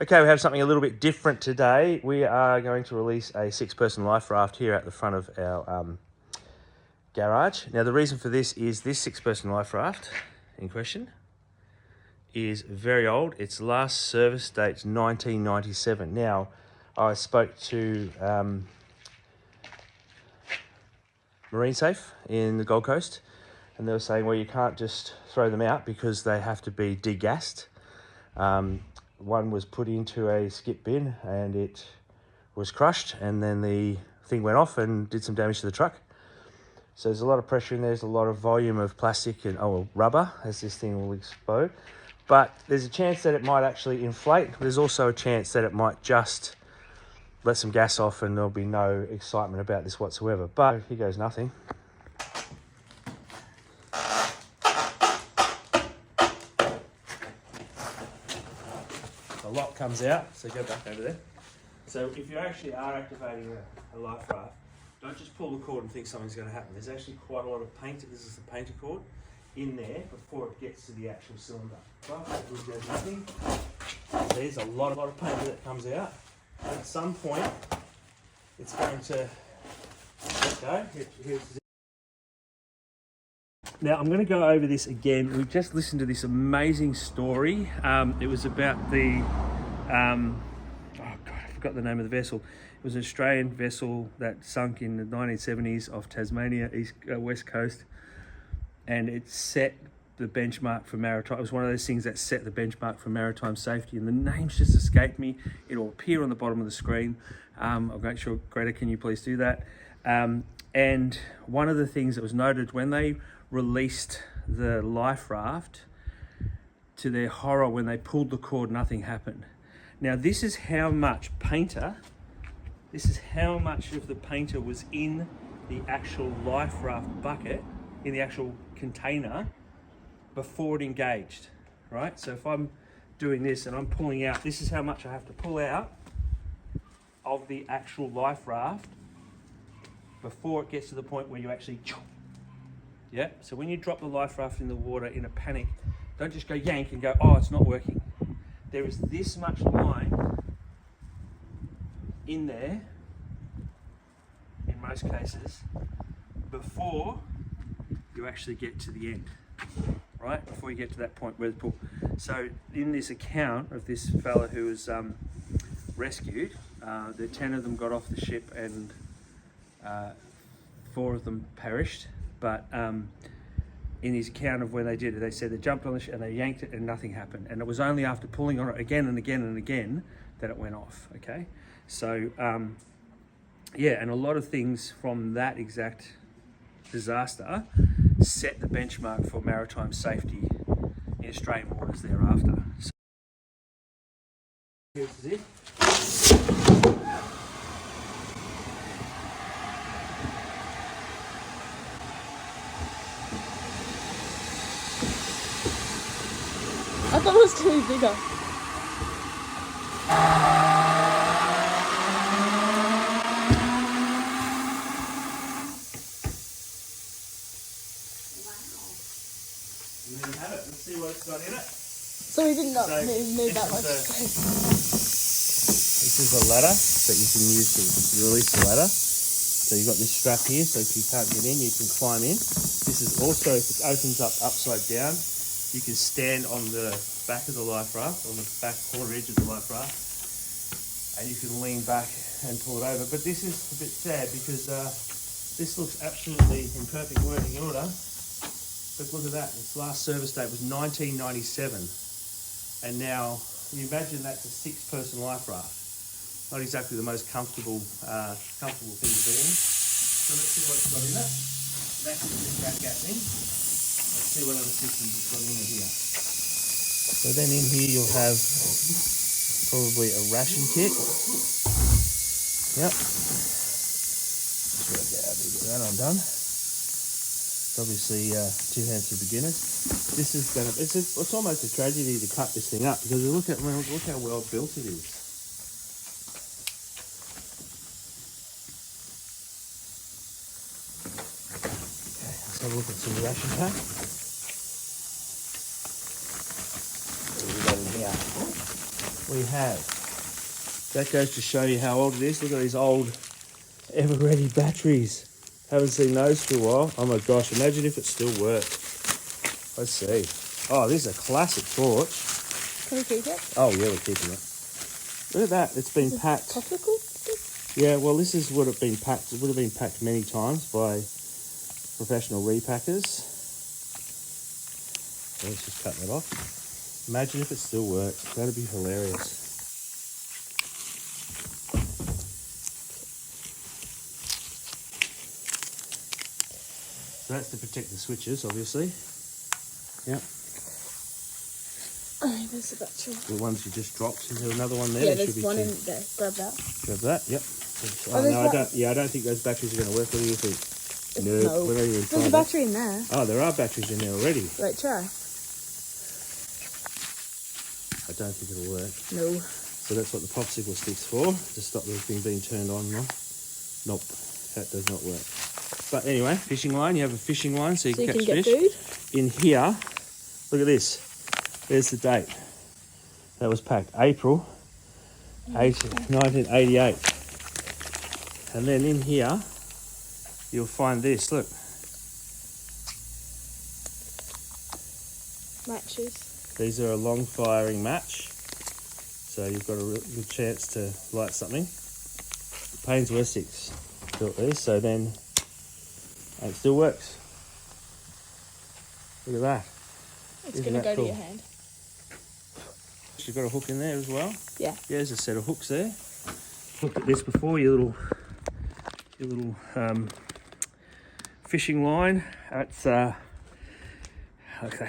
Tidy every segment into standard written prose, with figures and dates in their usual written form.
Okay, we have something a little bit different today. We are going to release a 6-person life raft here at the front of our garage. Now, the reason for this is this 6-person life raft in question is very old. Its last service date's 1997. Now, I spoke to Marine Safe in the Gold Coast, and they were saying, well, you can't just throw them out because they have to be degassed. One was put into a skip bin and it was crushed, and then the thing went off and did some damage to the truck. So there's a lot of pressure in there, there's a lot of volume of plastic and rubber, as this thing will explode. But there's a chance that it might actually inflate. There's also a chance that it might just let some gas off and there'll be no excitement about this whatsoever. But here goes nothing. The lock comes out, so go back over there. So if you actually are activating a life raft, don't just pull the cord and think something's going to happen. There's actually quite a lot of paint, this is the painter cord, in there before it gets to the actual cylinder. But there's nothing. There's a lot of paint that comes out. At some point, it's going to let go. Now, I'm going to go over this again. We've just listened to this amazing story. It was about the, oh God, I forgot the name of the vessel. It was an Australian vessel that sunk in the 1970s off Tasmania, west coast. And it set the benchmark for maritime. It was one of those things that set the benchmark for maritime safety. And the names just escaped me. It'll appear on the bottom of the screen. I'll make sure, Greta, can you please do that? And one of the things that was noted when they released the life raft, to their horror, when they pulled the cord, nothing happened. Now, this is how much of the painter was in the actual life raft bucket, in the actual container, before it engaged, right? So if I'm doing this and I'm pulling out, this is how much I have to pull out of the actual life raft before it gets to the point where you actually, yeah? So when you drop the life raft in the water in a panic, don't just go yank and go, oh, it's not working. There is this much line in there, in most cases, before you actually get to the end, right? Before you get to that point where the pull. So in this account of this fella who was rescued, the 10 of them got off the ship and 4 of them perished. But in his account of when they did it, they said they jumped on the ship and they yanked it and nothing happened. And it was only after pulling on it again and again and again that it went off, okay? So, yeah, and a lot of things from that exact disaster set the benchmark for maritime safety in Australian waters thereafter. So, here's it. I thought it was going to be bigger. And there you have it. Let's see what it's got in it. So we did not need that much space. This is a ladder that you can use to release the ladder. So you've got this strap here, so if you can't get in, you can climb in. This is also, if it opens up upside down, you can stand on the back of the life raft, on the back corner edge of the life raft, and you can lean back and pull it over. But this is a bit sad because this looks absolutely in perfect working order. But look at that, its last service date was 1997. And now, you imagine that's a 6-person life raft. Not exactly the most comfortable thing to be in. So let's see what it's got in it. That's the gas thing. Let's see what other systems it's got in here. So then in here you'll have probably a ration kit. Yep. Just work out how to get that undone. It's obviously 2 hands for beginners. This is gonna, it's almost a tragedy to cut this thing up because look how well built it is. Okay, let's have a look at some ration pack. What have we got in here? we have. That goes to show you how old it is. Look at these old ever-ready batteries. Haven't seen those for a while. Oh my gosh, imagine if it still worked. Let's see. Oh, this is a classic torch. Can we keep it? Oh yeah, we're keeping it. Look at that, it's been packed. Topical? Yeah, well this is what it been packed. It would have been packed many times by professional repackers. So let's just cut that off. Imagine if it still worked. That'd be hilarious. So that's to protect the switches, obviously. Yeah. Oh, there's the battery. The ones you just dropped. Is there another one there? Yeah, There there's should be one two. in there. Grab that. Grab that. Yep. Oh, Oh, there's no, that- I don't think those batteries are going to work. What do you think? No. We're not even There's trying a that. battery in there. Oh, there are batteries in there already. Right, try. I don't think it'll work. No. So that's what the popsicle stick's for, to stop the thing being turned on. No? Nope, that does not work. But anyway, fishing line. You have a fishing line so you can catch get fish. food. In here, look at this. There's the date. That was packed April 1988. And then in here, you'll find this. Look, Matches. these are a long firing match. So you've got a real good chance to light something. Paynes Wessex built these, so then it still works. Look at that. It's Isn't going to that go cool? to your hand. You've got a hook in there as well. Yeah. Yeah, there's a set of hooks there. Looked at this before, your little fishing line. That's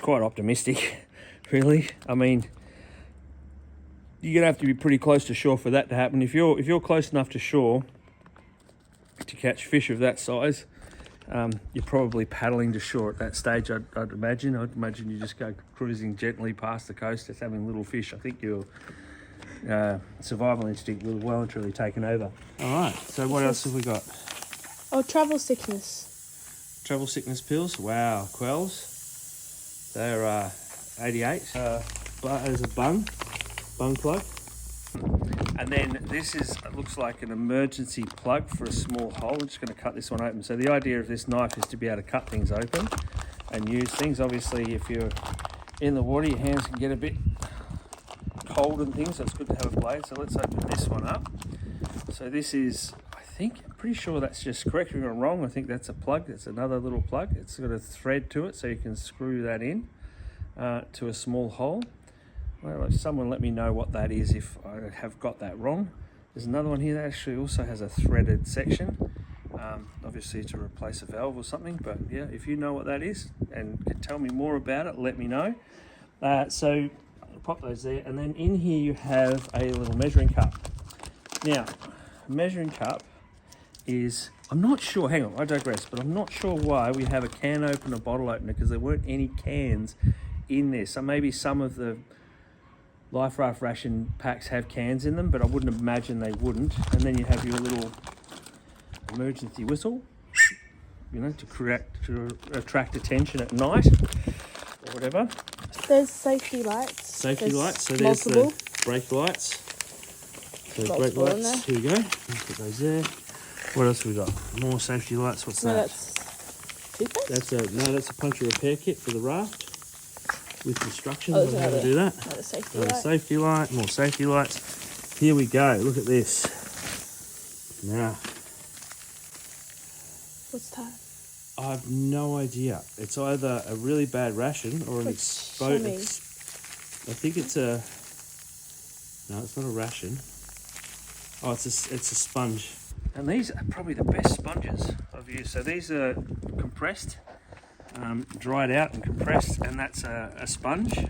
quite optimistic, really. I mean, you're gonna have to be pretty close to shore for that to happen. If you're close enough to shore to catch fish of that size, you're probably paddling to shore at that stage. I'd imagine. I'd imagine you just go cruising gently past the coast, just having little fish. I think your survival instinct will well and truly taken over. All right. So what else have we got? Oh, travel sickness. Travel sickness pills. Wow, Quells. They're 88. There's a bung plug. And then this looks like an emergency plug for a small hole. I'm just going to cut this one open. So the idea of this knife is to be able to cut things open and use things. Obviously, if you're in the water, your hands can get a bit cold and things, so it's good to have a blade. So let's open this one up. So this is, I'm pretty sure that's just, correct me if I'm wrong, I think that's a plug. It's another little plug. It's got a thread to it, so you can screw that in to a small hole. Well, if someone let me know what that is if I have got that wrong. There's another one here that actually also has a threaded section, obviously to replace a valve or something. But yeah, if you know what that is and can tell me more about it, let me know. So I'll pop those there, and then in here you have a little measuring cup. Now, a measuring cup is, I'm not sure, hang on, I digress, but I'm not sure why we have a can opener, bottle opener, because there weren't any cans in there. So maybe some of the Life Raft ration packs have cans in them, but I wouldn't imagine they wouldn't. And then you have your little emergency whistle, you know, to attract attention at night or whatever. There's safety lights. Safety lights. So multiple. there's the brake lights. So brake Multiple in lights. there. Here we go. Put those there. What else have we got? More safety lights. What's No, that? that's toothpaste. That's a puncture repair kit for the raft with instructions Oh, on how to do that. Another safety Another light. safety light, more safety lights. Here we go. Look at this. Now, What's that? I have no idea. It's either a really bad ration or an exposed. Shimmy. I think it's a. No, it's not a ration. Oh, it's a sponge. And these are probably the best sponges I've used. So these are compressed, dried out and compressed, and that's a sponge.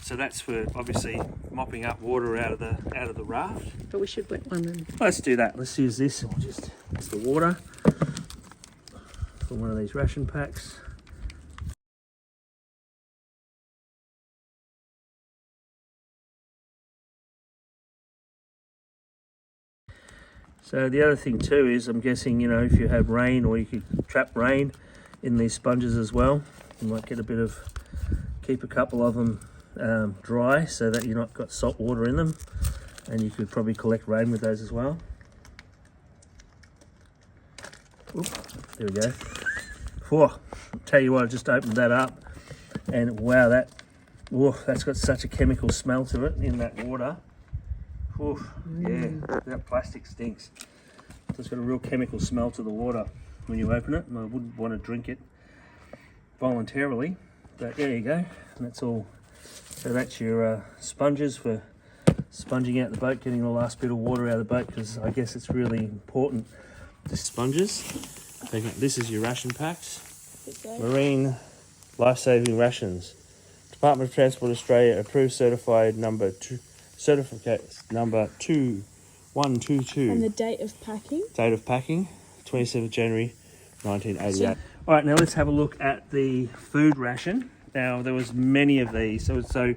So that's for obviously mopping up water out of the raft. But we should wet one then. Let's do that. Let's use this. It's the water from one of these ration packs. So the other thing too is, I'm guessing, you know, if you have rain, or you could trap rain in these sponges as well, you might get a bit of, keep a couple of them dry so that you're not got salt water in them, and you could probably collect rain with those as well. Oop, there we go. Whoa, tell you what, I just opened that up, and wow, that's got such a chemical smell to it in that water. Oof, yeah, that plastic stinks. So it's got a real chemical smell to the water when you open it, and I wouldn't want to drink it voluntarily, but there you go. And that's all. So that's your sponges for sponging out the boat, getting the last bit of water out of the boat, because I guess it's really important. The sponges. This is your ration packs. Marine life-saving rations. Department of Transport Australia approved certified number 2122. And the date of packing? Date of packing, 27th January 1988. All right, now let's have a look at the food ration. Now, there was many of these. So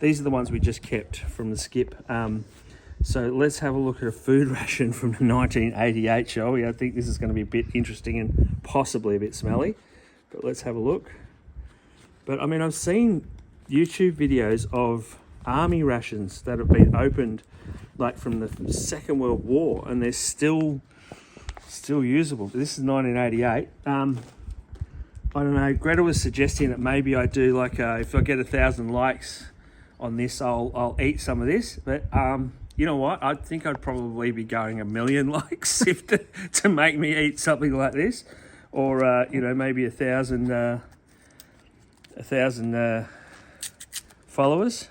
these are the ones we just kept from the skip. So let's have a look at a food ration from 1988, shall we? I think this is going to be a bit interesting and possibly a bit smelly, but let's have a look. But I mean, I've seen YouTube videos of army rations that have been opened like from the Second World War, and they're still usable. But this is 1988. I don't know, Greta was suggesting that maybe I do like if I get 1,000 likes on this, I'll eat some of this, but you know what? I think I'd probably be going 1 million likes if to make me eat something like this, or you know, maybe 1,000 followers.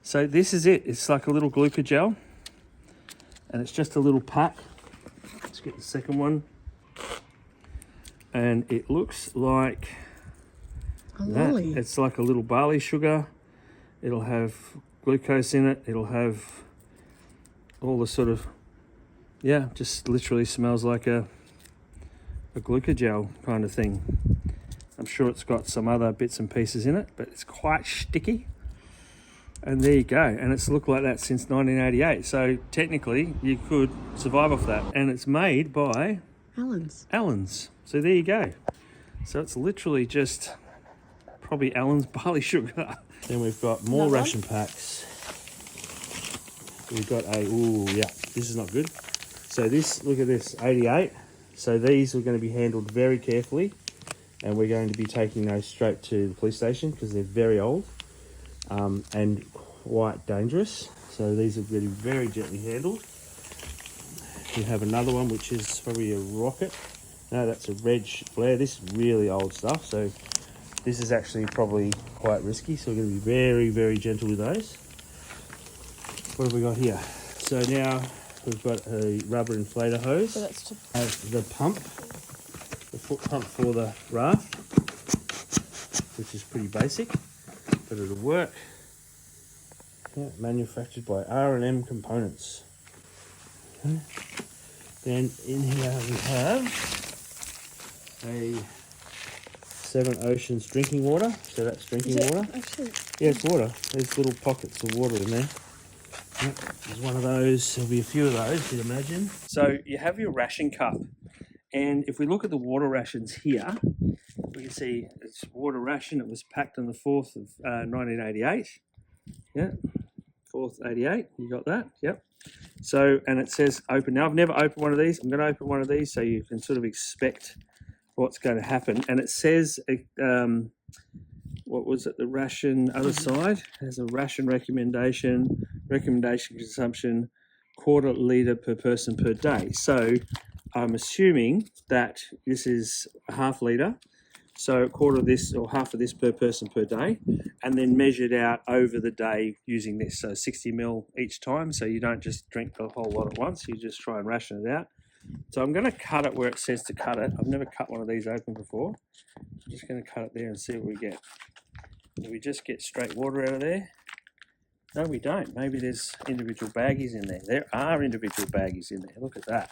So this is it. It's like a little glucogel, and it's just a little pack. Let's get the second one, and it looks like that. It's like a little barley sugar. It'll have glucose in it. It'll have all the sort of, yeah, just literally smells like a glucogel kind of thing. I'm sure it's got some other bits and pieces in it, but it's quite sticky. And there you go. And it's looked like that since 1988. So technically you could survive off that. And it's made by Allen's. So there you go. So it's literally just probably Allen's barley sugar. Then we've got more ration packs. We've got this is not good. So this, look at this, 88. So these are going to be handled very carefully, and we're going to be taking those straight to the police station because they're very old and quite dangerous. So these are going to be very gently handled. You have another one which is probably a rocket. No, that's a Reg Flare. This is really old stuff, so this is actually probably quite risky, so we're going to be very, very gentle with those. What have we got here? So now we've got a rubber inflator hose. So that's the pump, the foot pump for the raft, which is pretty basic, but it'll work. Yeah, manufactured by R&M Components. Okay. Then in here we have a Seven Oceans drinking water. So that's drinking water. Actually? Yeah, it's water. There's little pockets of water in there. Yep, there's one of those. There'll be a few of those, you'd imagine. So you have your ration cup. And if we look at the water rations here, we can see it's water ration. It was packed on the 4th of 1988. Yeah, 4th 88. You got that? Yep. So, and it says open. Now, I've never opened one of these. I'm going to open one of these so you can sort of expect what's going to happen. And it says, what was it? The ration other side has a ration recommendation consumption, 1/4 litre per person per day. So I'm assuming that this is a 1/2 litre. So 1/4 of this or 1/2 of this per person per day, and then measured out over the day using this. So 60 ml each time. So you don't just drink the whole lot at once. You just try and ration it out. So I'm going to cut it where it says to cut it. I've never cut one of these open before. I'm just going to cut it there and see what we get. Do we just get straight water out of there? No, we don't. Maybe there's individual baggies in there. There are individual baggies in there. Look at that.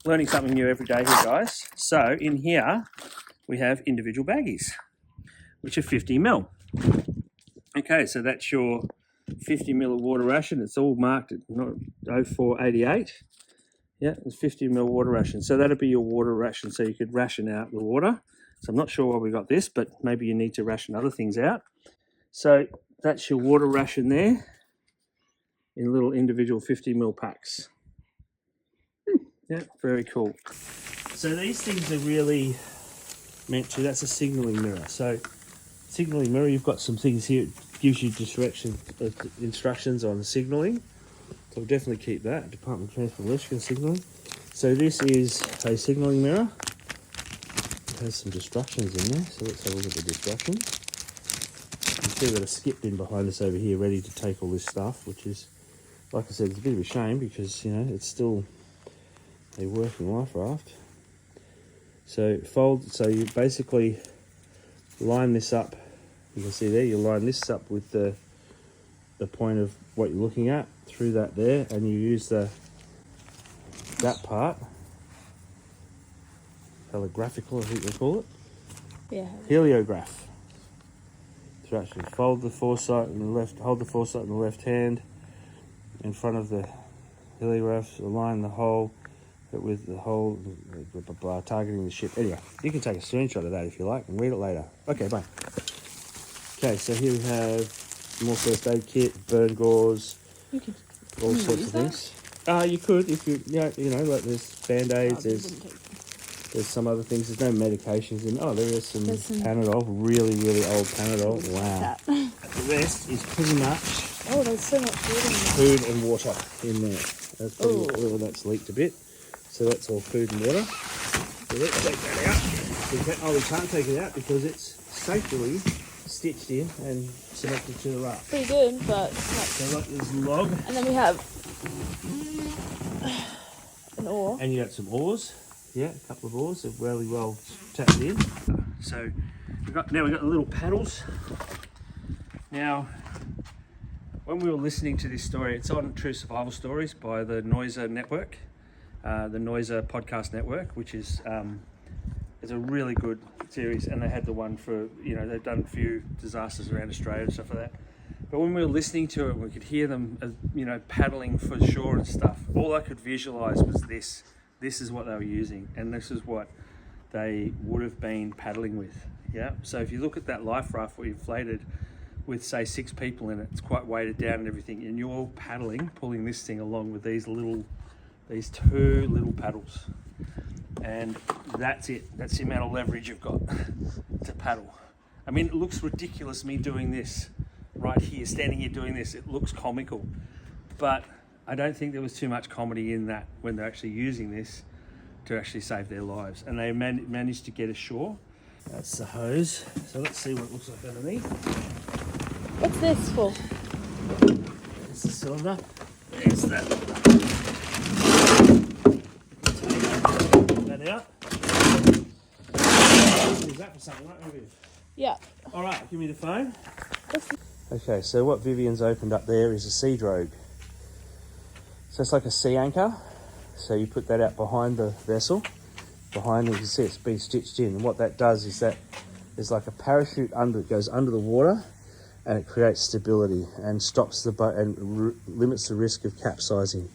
Learning something new every day here, guys. So in here, we have individual baggies, which are 50 ml. Okay, so that's your 50 ml of water ration. It's all marked at 0488. Yeah, it's 50 ml water ration. So that'd be your water ration. So you could ration out the water. So I'm not sure why we got this, but maybe you need to ration other things out. So that's your water ration there in little individual 50 ml packs. Yeah, very cool. So these things are really meant to, that's a signalling mirror. So signalling mirror, you've got some things here, it gives you instructions on signalling. So we'll definitely keep that, Department of Transport Electrical Signalling. So this is a signalling mirror. It has some instructions in there, so let's have a look at the instructions. You see we've got a skip bin behind us over here ready to take all this stuff, which is, like I said, it's a bit of a shame because, you know, it's still a working life raft. So so you basically line this up, you can see there, you line this up with the point of what you're looking at through that there, and you use that part, telegraphical I think they call it, Yeah. heliograph. So actually fold the foresight in the left, hold the foresight in the left hand in front of the heliograph, align the hole with the hole, targeting the ship. Anyway, you can take a screenshot of that if you like and read it later. Okay, bye. Okay, so here we have more first aid kit, burn gauze, all sorts of things. You could if you know like there's band-aids, there's some other things. There's no medications in. Oh, there is some Panadol, really old Panadol. Wow. The rest is pretty much there's so much food food and water in there. That's probably that's leaked a bit. So that's all food and water. So let's take that out. We can't take it out because it's safely stitched in and connected to the raft. pretty good, but So like this log. and then we have an oar. And you got some oars. Yeah, a couple of oars. They're really well tapped in. So we've got the little paddles. Now, when we were listening to this story, it's on True Survival Stories by the Noiser Network, the Noiser podcast network, which is a really good series, and they had the one for, they've done a few disasters around Australia and stuff like that. But when we were listening to it, we could hear them, paddling for shore and stuff. All I could visualize was this. This is what they were using, and this is what they would have been paddling with. Yeah. So if you look at that life raft we inflated with, say, 6 people in it, it's quite weighted down and everything, and you're paddling, pulling this thing along with these 2 little paddles. And that's it. That's the amount of leverage you've got to paddle. I mean, it looks ridiculous, me doing this right here, standing here doing this. It looks comical, but I don't think there was too much comedy in that when they're actually using this to actually save their lives. And they managed to get ashore. That's the hose. So let's see what it looks like underneath. What's this for? There's the cylinder. There's that. Take that out. Use that for something, right? Yeah. All right, give me the phone. Okay, so what Vivian's opened up there is a sea drogue. So it's like a sea anchor. So you put that out behind the vessel. Behind it, you can see it's been stitched in. And what that does is that there's like a parachute it goes under the water, and it creates stability and stops the boat and limits the risk of capsizing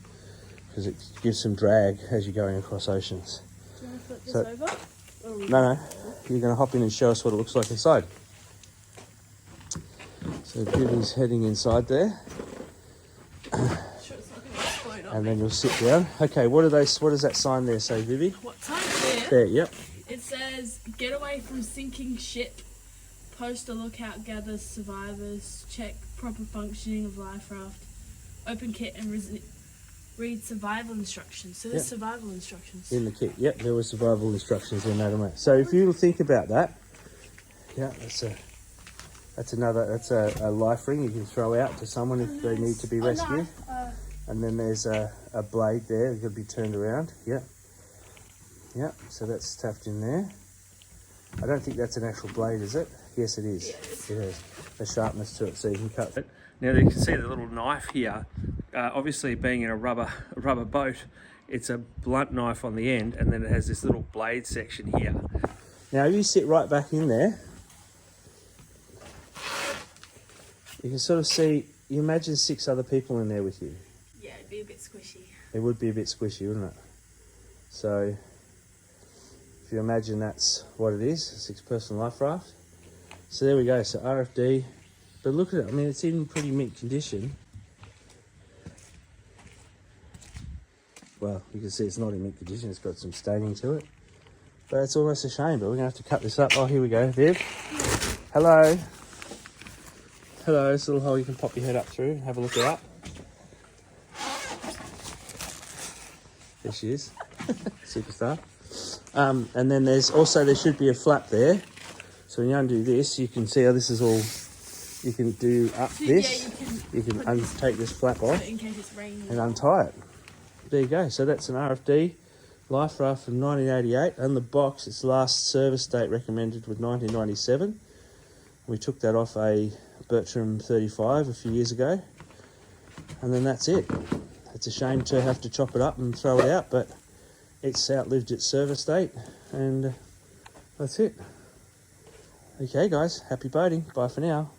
because it gives some drag as you're going across oceans. Do you want to flip this over? No. You're going to hop in and show us what it looks like inside. So Vivian's heading inside there. And then you'll sit down. Okay, what does that sign there say, Vivi? What sign there? There, yep. It says, get away from sinking ship, post a lookout, gather survivors, check proper functioning of life raft, open kit and read survival instructions. So there's survival instructions. In the kit, yep, there were survival instructions in that, mate. So if you think about that, that's a life ring you can throw out to someone if they need to be rescued. And then there's a blade there that could be turned around. Yep. So that's stuffed in there. I don't think that's an actual blade, is it? Yes, it is. Yes. It has a sharpness to it, so you can cut it. Now you can see the little knife here. Obviously, being in a rubber boat, it's a blunt knife on the end, and then it has this little blade section here. Now, if you sit right back in there, you can sort of see. You imagine 6 other people in there with you. Yeah, it'd be a bit squishy. It would be a bit squishy, wouldn't it? So, if you imagine that's what it is, a 6-person life raft. So there we go. So RFD, But look at it, I mean, it's in pretty mint condition. Well, you can see it's not in mint condition, it's got some staining to it. But it's almost a shame, but we're going to have to cut this up. Oh, here we go, Viv. Hello. Hello, it's a little hole you can pop your head up through and have a look at that. There she is. Superstar. And then there should be a flap there. So when you undo this, you can see how this is all, you can do up this. You can take this flap off in case it's raining. and untie it. There you go. So that's an RFD life raft from 1988. And the box, its last service date recommended was 1997. We took that off a Bertram 35 a few years ago. And then that's it. It's a shame to have to chop it up and throw it out, but it's outlived its service date. And that's it. Okay, guys. Happy boating. Bye for now.